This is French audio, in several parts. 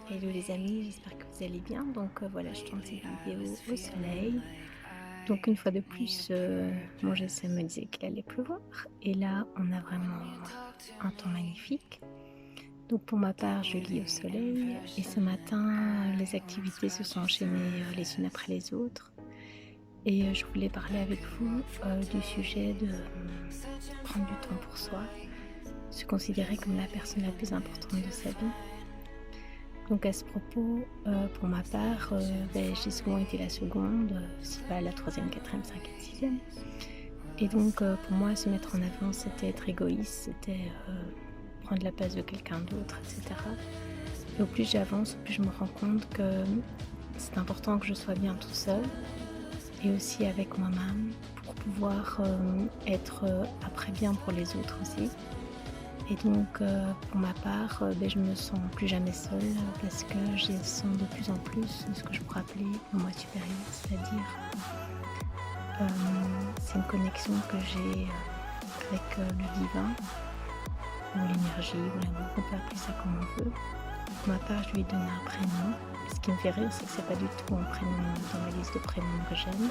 Hello les amis, j'espère que vous allez bien. Donc voilà, je tourne cette vidéo au soleil. Donc une fois de plus, mon GSM me disait qu'il allait pleuvoir. Et là, on a vraiment un temps magnifique. Donc pour ma part, je lis au soleil. Et ce matin, les activités se sont enchaînées les unes après les autres. Et je voulais parler avec vous du sujet de prendre du temps pour soi, se considérer comme la personne la plus importante de sa vie. Donc à ce propos, pour ma part, j'ai souvent été la seconde, si pas la troisième, quatrième, cinquième, sixième. Et donc pour moi, se mettre en avant, c'était être égoïste, c'était prendre la place de quelqu'un d'autre, et cetera. Et au plus j'avance, au plus je me rends compte que c'est important que je sois bien toute seule et aussi avec moi-même pour pouvoir être après bien pour les autres aussi. Et donc, pour ma part, je me sens plus jamais seule parce que je sens de plus en plus ce que je pourrais appeler le moi supérieur, c'est-à-dire c'est une connexion que j'ai avec le divin ou l'énergie ou l'amour, on peut appeler ça comme on veut. Pour ma part, je lui ai donné un prénom. Ce qui me fait rire, c'est que c'est pas du tout un prénom dans ma liste de prénoms que j'aime.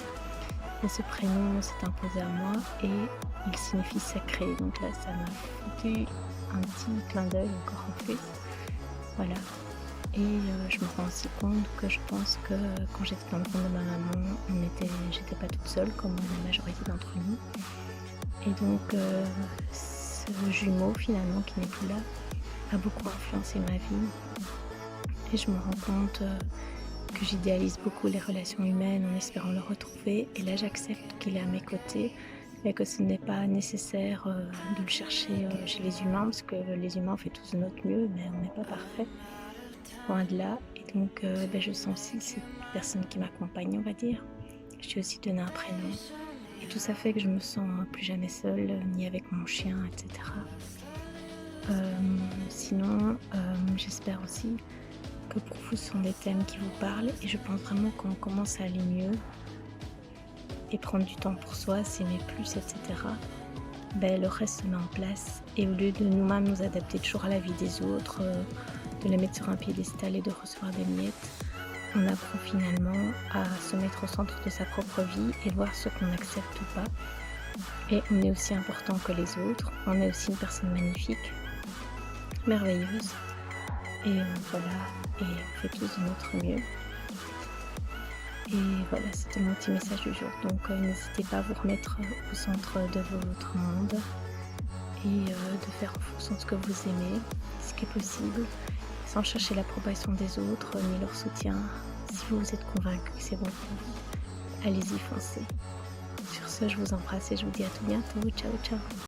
Mais ce prénom s'est imposé à moi et il signifie sacré. Donc là, ça m'a foutu un petit clin d'œil encore en plus. Voilà. Et je me rends aussi compte que je pense que quand j'étais dans le ventre de ma maman, j'étais pas toute seule comme la majorité d'entre nous. Et donc ce jumeau finalement qui n'est plus là a beaucoup influencé ma vie. Et je me rends compte que j'idéalise beaucoup les relations humaines en espérant le retrouver. Et là j'accepte qu'il est à mes côtés. Mais que ce n'est pas nécessaire de le chercher chez les humains, parce que les humains on fait tous de notre mieux, mais on n'est pas parfait, loin de là. Et donc je sens aussi cette personne qui m'accompagne, on va dire. Je lui ai aussi donné un prénom. Et tout ça fait que je me sens plus jamais seule, ni avec mon chien, etc. Sinon, j'espère aussi que pour vous ce sont des thèmes qui vous parlent, et je pense vraiment qu'on commence à aller mieux. Et prendre du temps pour soi, s'aimer plus, etc., le reste se met en place. Et au lieu de nous-mêmes nous adapter toujours à la vie des autres, de les mettre sur un piédestal et de recevoir des miettes, on apprend finalement à se mettre au centre de sa propre vie et voir ce qu'on accepte ou pas. Et on est aussi important que les autres, on est aussi une personne magnifique, merveilleuse. Et voilà, et on fait tous de notre mieux. Et voilà, c'était mon petit message du jour. Donc n'hésitez pas à vous remettre au centre de votre monde et de faire en fonction de ce que vous aimez, ce qui est possible, sans chercher l'approbation des autres ni leur soutien. Si vous êtes convaincu que c'est bon pour vous, allez-y, foncez. Sur ce, je vous embrasse et je vous dis à tout bientôt. Ciao, ciao.